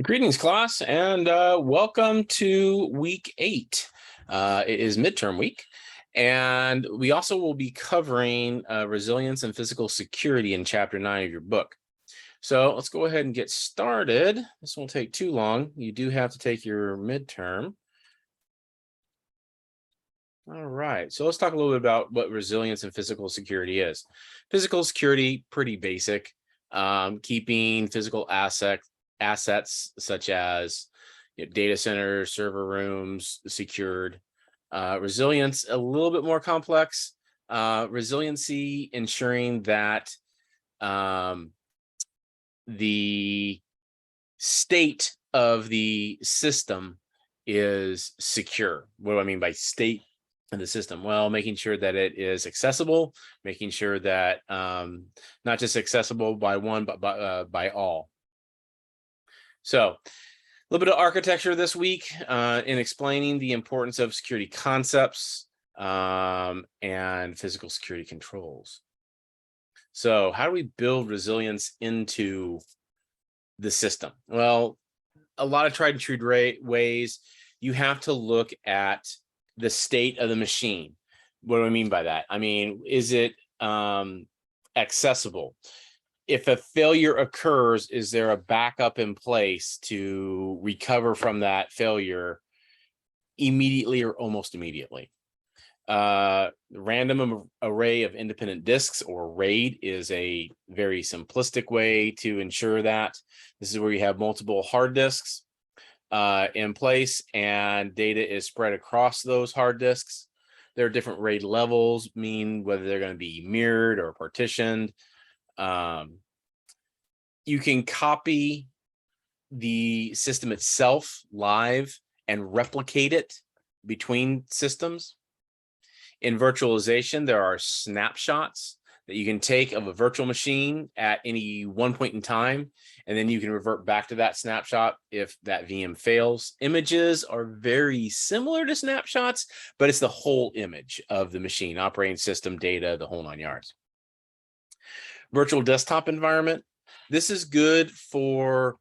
Greetings, class, and welcome to week 8. It is midterm week, and we also will be covering resilience and physical security in chapter 9 of your book. So let's go ahead and get started. This won't take too long. You do have to take your midterm. All right, so let's talk a little bit about what resilience and physical security is. Physical security, pretty basic, keeping physical assets such as data centers, server rooms secured. Resilience, a little bit more complex. Resiliency, ensuring that the state of the system is secure. What do I mean by state of the system? Well, making sure that it is accessible, making sure that not just accessible by one, but by all. So a little bit of architecture this week in explaining the importance of security concepts and physical security controls. So how do we build resilience into the system? Well, a lot of tried and true ways. You have to look at the state of the machine. What do I mean by that? I mean, is it accessible? If a failure occurs, is there a backup in place to recover from that failure immediately or almost immediately? Random array of independent disks, or RAID, is a very simplistic way to ensure that. This is where you have multiple hard disks in place and data is spread across those hard disks. There are different RAID levels, mean whether they're going to be mirrored or partitioned. You can copy the system itself live and replicate it between systems. In virtualization, there are snapshots that you can take of a virtual machine at any one point in time, and then you can revert back to that snapshot if that VM fails. Images are very similar to snapshots, but it's the whole image of the machine, operating system, data, the whole 9 yards. Virtual desktop environment. This is good for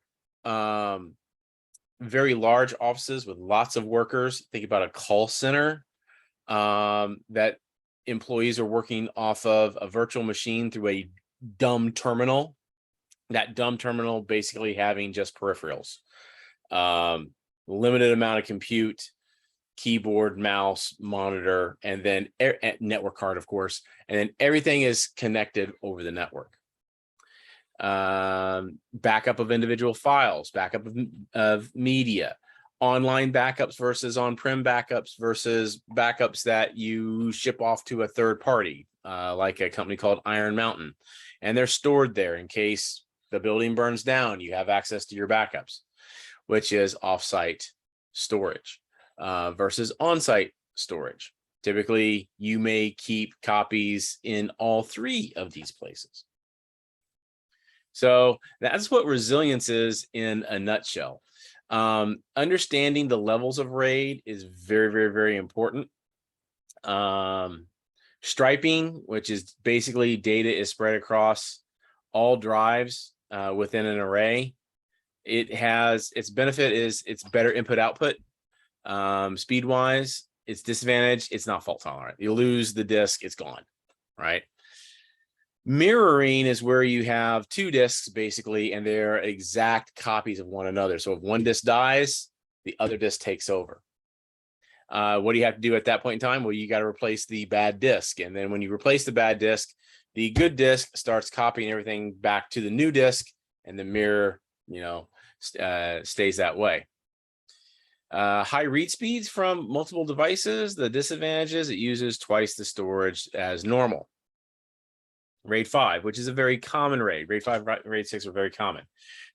very large offices with lots of workers. Think about a call center that employees are working off of a virtual machine through a dumb terminal. That dumb terminal basically having just peripherals, limited amount of compute, keyboard, mouse, monitor, and then network card, of course, and then everything is connected over the network. Backup of individual files, backup of media, online backups versus on-prem backups versus backups that you ship off to a third party, like a company called Iron Mountain, and they're stored there in case the building burns down. You have access to your backups, which is offsite storage versus on-site storage. Typically, you may keep copies in all 3 of these places. So that's what resilience is in a nutshell. Understanding the levels of RAID is very, very, very important. Striping, which is basically data is spread across all drives within an array. It has its benefit is it's better input output. Speed wise, its disadvantage, it's not fault tolerant. You lose the disk, it's gone, right? Mirroring is where you have 2 disks basically, and they're exact copies of one another. So if one disk dies, the other disk takes over. What do you have to do at that point in time? Well, you got to replace the bad disk. And then when you replace the bad disk, the good disk starts copying everything back to the new disk, and the mirror, stays that way. High read speeds from multiple devices. The disadvantages, it uses twice the storage as normal. RAID 5, which is a very common RAID. RAID 5, RAID 6 are very common.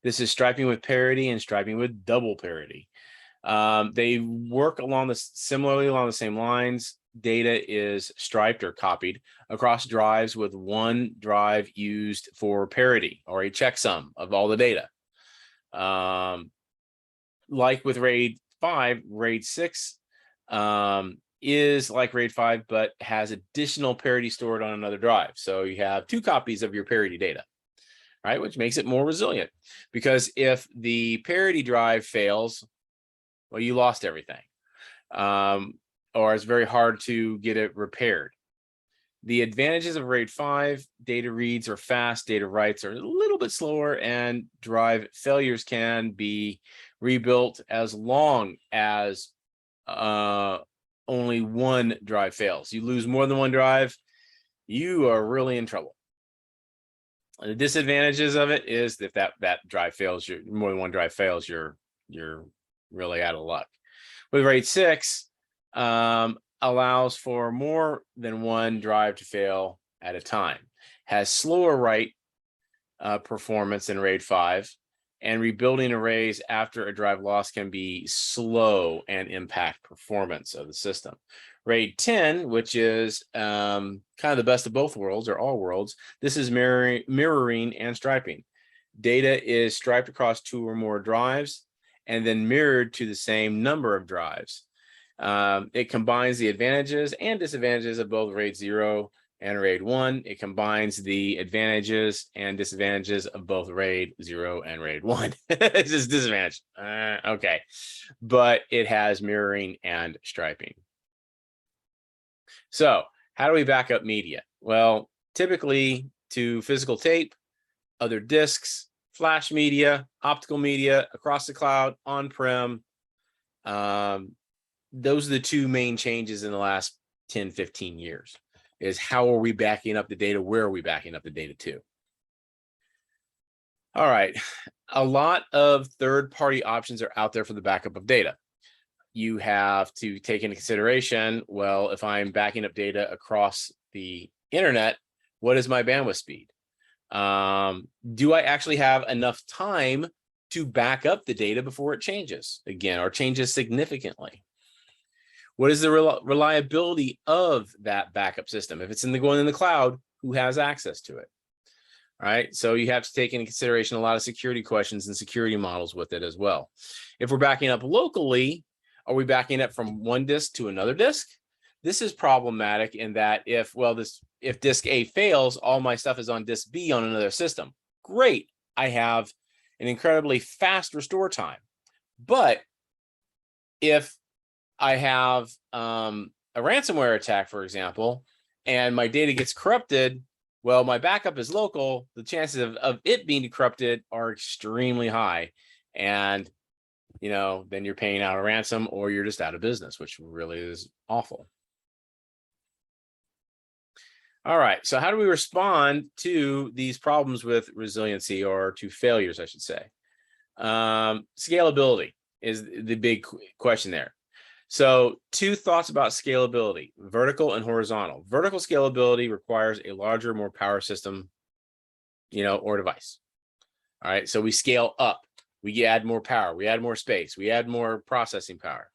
This is striping with parity and striping with double parity. They work similarly along the same lines. Data is striped or copied across drives with one drive used for parity or a checksum of all the data. Like with RAID 5, RAID 6 is like RAID 5, but has additional parity stored on another drive. So you have 2 copies of your parity data. right? Which makes it more resilient, because if the parity drive fails, well, you lost everything, or it's very hard to get it repaired. The advantages of RAID 5: data reads are fast, data writes are a little bit slower, and drive failures can be rebuilt as long as only one drive fails. You lose more than one drive, you are really in trouble. The disadvantages of it is if that drive fails, more than one drive fails, you're really out of luck. With RAID 6, allows for more than one drive to fail at a time, has slower write performance than RAID 5, and rebuilding arrays after a drive loss can be slow and impact performance of the system. RAID 10, which is kind of the best of both worlds, or all worlds, this is mirroring and striping. Data is striped across 2 or more drives and then mirrored to the same number of drives. It combines the advantages and disadvantages of both RAID 0 and RAID 1. It combines the advantages and disadvantages of both RAID 0 and RAID 1. It's just disadvantage. Okay. But it has mirroring and striping. So how do we back up media? Well, typically to physical tape, other disks, flash media, optical media, across the cloud, on-prem. Those are the 2 main changes in the last 10, 15 years, is how are we backing up the data? Where are we backing up the data to? All right. A lot of third-party options are out there for the backup of data. You have to take into consideration, well, if I'm backing up data across the internet, what is my bandwidth speed? Do I actually have enough time to back up the data before it changes again, or changes significantly? What is the reliability of that backup system? If it's going in the cloud, who has access to it? All right, so you have to take into consideration a lot of security questions and security models with it as well. If we're backing up locally, are we backing up from one disk to another disk? This is problematic in that if disk A fails, all my stuff is on disk B on another system. Great, I have an incredibly fast restore time. But if I have a ransomware attack, for example, and my data gets corrupted, well, my backup is local, the chances of it being corrupted are extremely high. And then you're paying out a ransom, or you're just out of business, which really is awful. All right, so how do we respond to these problems with resiliency, or to failures, I should say? Scalability is the big question there. So 2 thoughts about scalability: vertical and horizontal. Vertical scalability requires a larger, more power system, or device. All right, so we scale up. We add more power, we add more space, we add more processing power.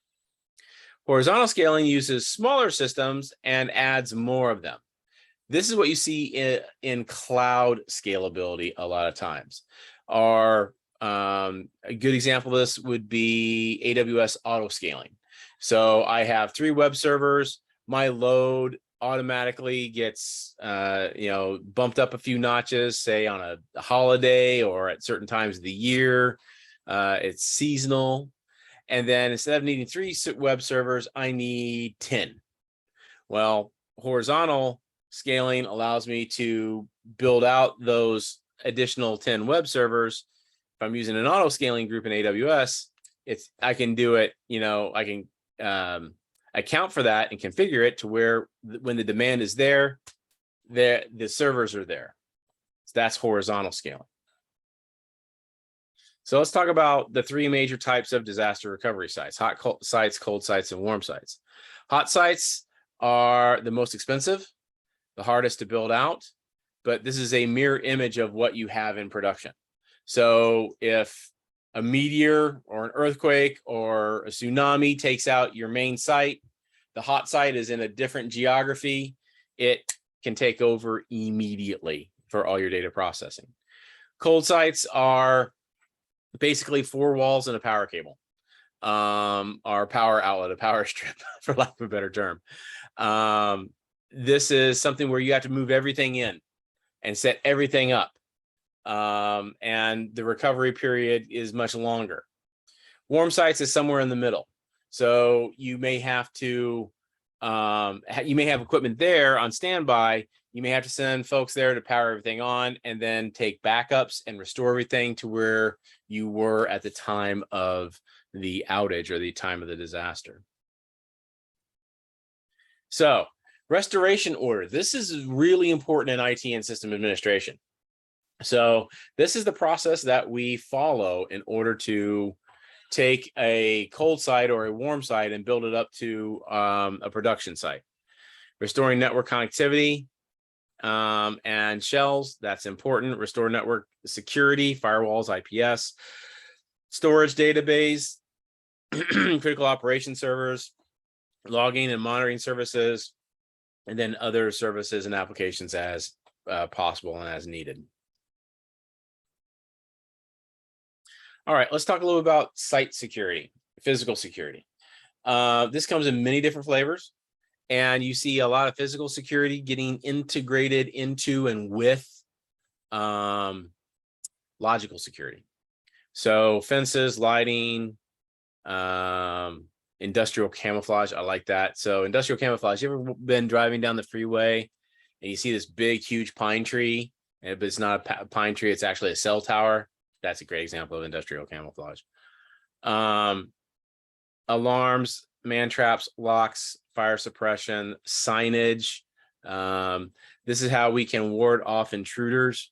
Horizontal scaling uses smaller systems and adds more of them. This is what you see in cloud scalability a lot of times. A good example of this would be AWS auto scaling. So I have 3 web servers, my load automatically gets bumped up a few notches, say on a holiday or at certain times of the year. It's seasonal. And then instead of needing 3 web servers, I need 10. Well, horizontal scaling allows me to build out those additional 10 web servers. If I'm using an auto scaling group in AWS, I can do it, I can account for that and configure it to where when the demand is there, the servers are there. So that's horizontal scaling. So let's talk about the 3 major types of disaster recovery sites: hot sites, cold sites, and warm sites. Hot sites are the most expensive, the hardest to build out, but this is a mirror image of what you have in production. So if a meteor or an earthquake or a tsunami takes out your main site, the hot site is in a different geography, it can take over immediately for all your data processing. Cold sites are basically 4 walls and a power cable, our power outlet, a power strip, for lack of a better term. This is something where you have to move everything in and set everything up. and the recovery period is much longer. Warm sites is somewhere in the middle. So you may have to, you may have equipment there on standby. You may have to send folks there to power everything on and then take backups and restore everything to where you were at the time of the outage or the time of the disaster. So restoration order. This is really important in IT and system administration. So this is the process that we follow in order to take a cold site or a warm site and build it up to a production site. Restoring network connectivity and shells, that's important. Restore network security, firewalls, IPS, storage database, critical operation servers, logging and monitoring services, and then other services and applications as possible and as needed. All right, let's talk a little about site security, physical security. This comes in many different flavors, and you see a lot of physical security getting integrated into and with logical security. So fences, lighting, industrial camouflage, I like that. So industrial camouflage, you ever been driving down the freeway and you see this big, huge pine tree, but it's not a pine tree, it's actually a cell tower? That's a great example of industrial camouflage. Alarms, man traps, locks, fire suppression, signage. This is how we can ward off intruders.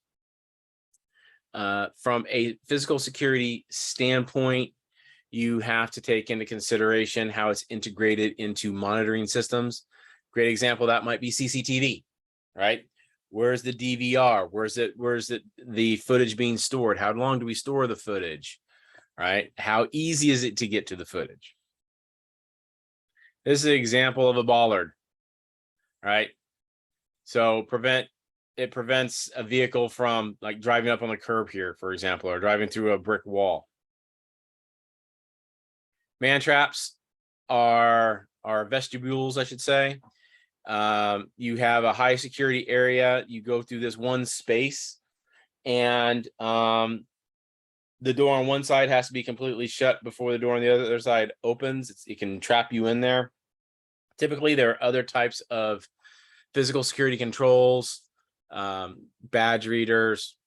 From a physical security standpoint, you have to take into consideration how it's integrated into monitoring systems. Great example, that might be CCTV, right? Where's the DVR? Where's the footage being stored? How long do we store the footage, right? How easy is it to get to the footage? This is an example of a bollard, right? So it prevents a vehicle from like driving up on the curb here, for example, or driving through a brick wall. Man traps are vestibules, I should say. You have a high security area. You go through this one space, and the door on one side has to be completely shut before the door on the other side opens. It can trap you in there. Typically, there are other types of physical security controls, badge readers,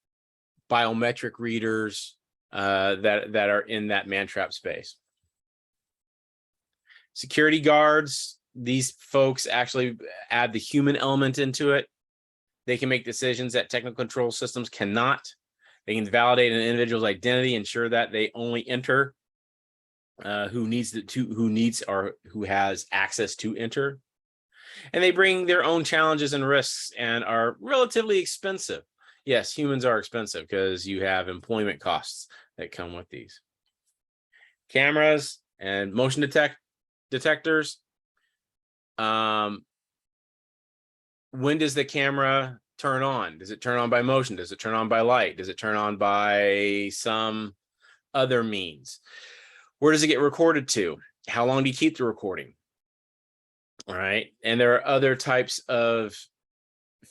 biometric readers that are in that man trap space. Security guards, these folks actually add the human element into it. They can make decisions that technical control systems cannot. They can validate an individual's identity, ensure that they only enter who has access to enter. And they bring their own challenges and risks and are relatively expensive. Yes, humans are expensive because you have employment costs that come with these. Cameras and motion detectors. When does the camera turn on? Does it turn on by motion? Does it turn on by light? Does it turn on by some other means? Where does it get recorded to? How long do you keep the recording? All right. And there are other types of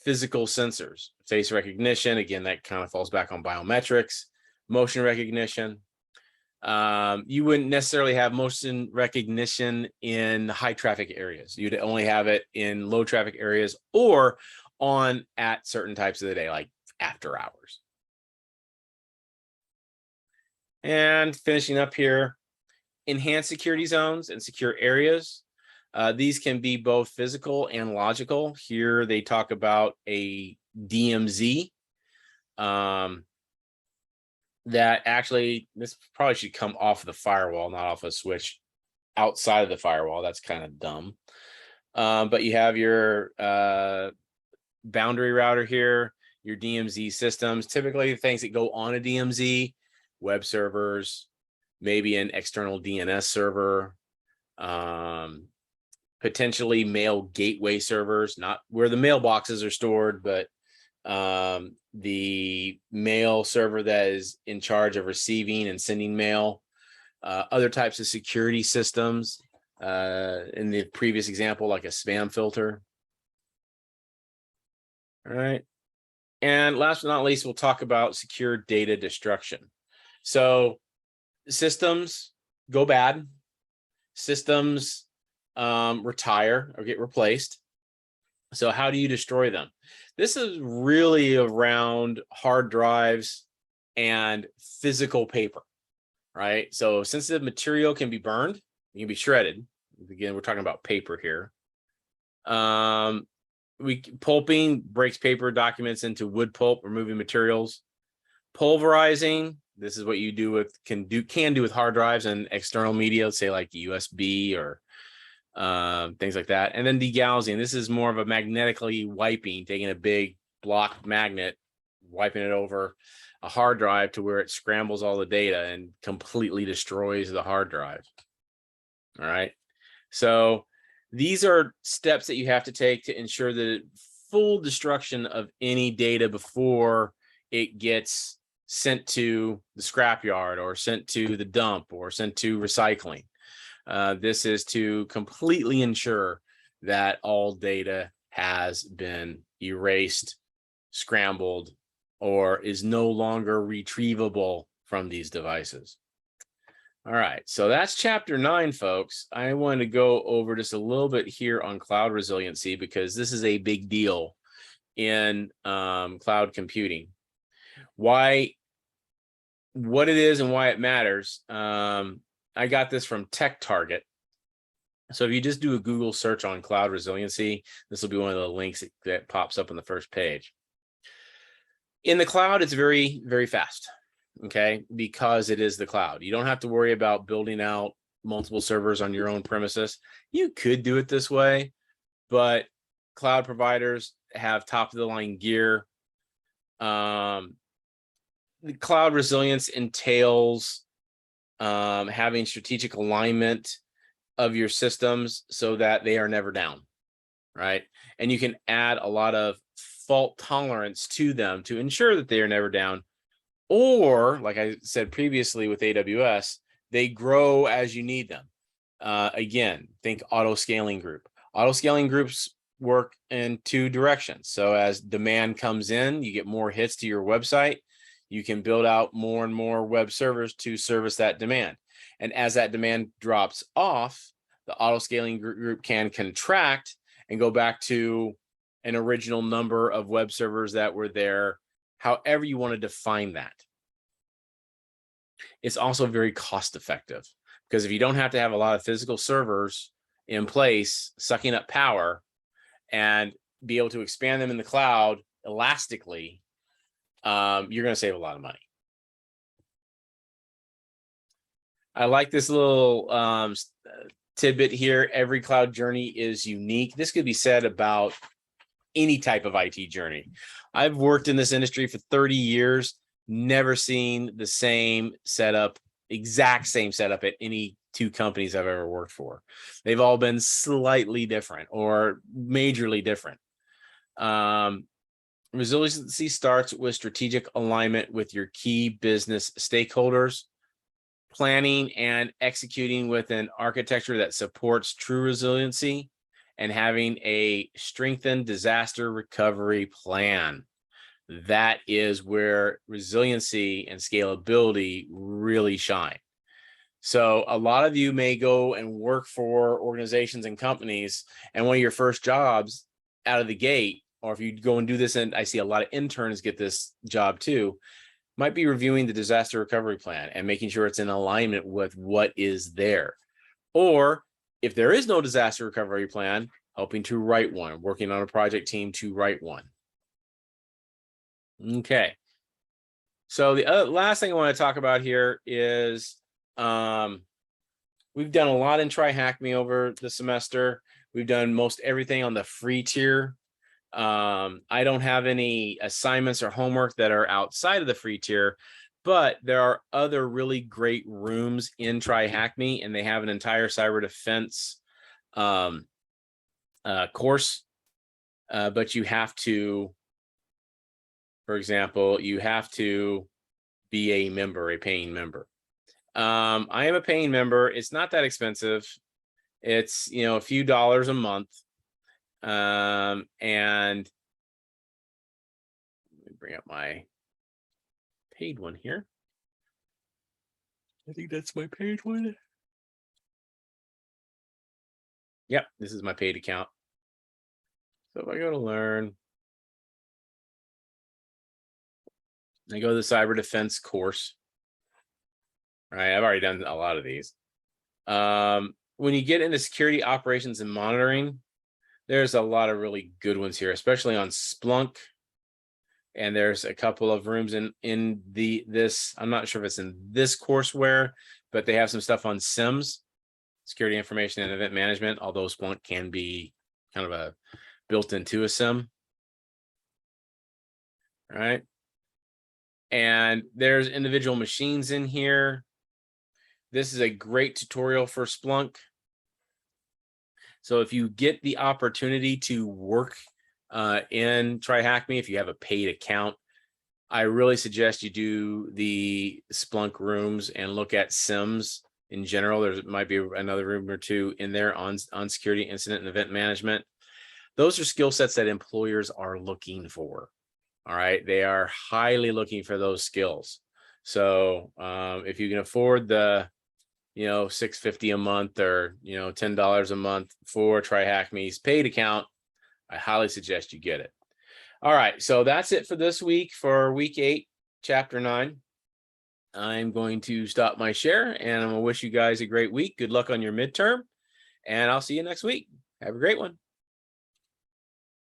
physical sensors. Face recognition, again, that kind of falls back on biometrics. Motion recognition. You wouldn't necessarily have motion recognition in high traffic areas. You'd only have it in low traffic areas or on at certain types of the day, like after hours. And finishing up here, enhanced security zones and secure areas. These can be both physical and logical. Here they talk about a DMZ. That actually, this probably should come off the firewall, not off a switch outside of the firewall. That's kind of dumb. But you have your boundary router here, your DMZ systems, typically things that go on a DMZ, web servers, maybe an external DNS server, potentially mail gateway servers, not where the mailboxes are stored, but the mail server that is in charge of receiving and sending mail, other types of security systems, in the previous example, like a spam filter. All right. And last but not least, we'll talk about secure data destruction. So systems go bad, systems retire or get replaced. So how do you destroy them? This is really around hard drives and physical paper, right? So sensitive material can be burned, it can be shredded. Again, we're talking about paper here. Pulping breaks paper documents into wood pulp, removing materials. Pulverizing, this is what you do with can do with hard drives and external media, say like USB or things like that. And then degaussing, this is more of a magnetically wiping, taking a big block magnet, wiping it over a hard drive to where it scrambles all the data and completely destroys the hard drive. All right. So these are steps that you have to take to ensure the full destruction of any data before it gets sent to the scrapyard or sent to the dump or sent to recycling. This is to completely ensure that all data has been erased, scrambled, or is no longer retrievable from these devices. All right, so that's chapter 9, folks. I want to go over just a little bit here on cloud resiliency because this is a big deal in cloud computing. What it is and why it matters. I got this from Tech Target. So if you just do a Google search on cloud resiliency, this will be one of the links that pops up on the first page. In the cloud, it's very, very fast. Okay, because it is the cloud. You don't have to worry about building out multiple servers on your own premises. You could do it this way, but cloud providers have top of the line gear. The cloud resilience entails having strategic alignment of your systems so that they are never down, right? And you can add a lot of fault tolerance to them to ensure that they are never down. Or, like I said previously with AWS, they grow as you need them. Again, think auto-scaling group. Auto-scaling groups work in 2 directions. So as demand comes in, you get more hits to your website. You can build out more and more web servers to service that demand. And as that demand drops off, the auto-scaling group can contract and go back to an original number of web servers that were there, however you want to define that. It's also very cost effective because if you don't have to have a lot of physical servers in place, sucking up power and be able to expand them in the cloud elastically, you're going to save a lot of money. I like this little tidbit here. Every cloud journey is unique. This could be said about any type of IT journey. I've worked in this industry for 30 years, never seen the same setup, exact same setup at any 2 companies I've ever worked for. They've all been slightly different or majorly different. Resiliency starts with strategic alignment with your key business stakeholders, planning and executing with an architecture that supports true resiliency, and having a strengthened disaster recovery plan. That is where resiliency and scalability really shine. So a lot of you may go and work for organizations and companies, and one of your first jobs out of the gate, or if you go and do this, and I see a lot of interns get this job too, might be reviewing the disaster recovery plan and making sure it's in alignment with what is there. Or if there is no disaster recovery plan, helping to write one, working on a project team to write one. Okay. So the last thing I want to talk about here is we've done a lot in TryHackMe over the semester. We've done most everything on the free tier. I don't have any assignments or homework that are outside of the free tier, but there are other really great rooms in TryHackMe, and they have an entire cyber defense course. But you have to, for example, you have to be a member, a paying member. I am a paying member. It's not that expensive. It's, a few dollars a month. And bring up my paid one here. I think that's my paid one. Yep, this is my paid account. So if I go to learn, I go to the cyber defense course. Right, I've already done a lot of these. When you get into security operations and monitoring, there's a lot of really good ones here, especially on Splunk. And there's a couple of rooms in this. I'm not sure if it's in this courseware, but they have some stuff on SIMs, security information and event management, although Splunk can be kind of a built into a SIM. All right. And there's individual machines in here. This is a great tutorial for Splunk. So if you get the opportunity to work in TryHackMe, if you have a paid account, I really suggest you do the Splunk rooms and look at SIMs in general. There might be another room or two in there on security, incident, and event management. Those are skill sets that employers are looking for. All right, they are highly looking for those skills. So if you can afford the $6.50 a month or $10 a month for TryHackMe's paid account, I highly suggest you get it. All right, so that's it for this week for week 8, chapter 9. I'm going to stop my share and I'm going to wish you guys a great week. Good luck on your midterm, and I'll see you next week. Have a great one.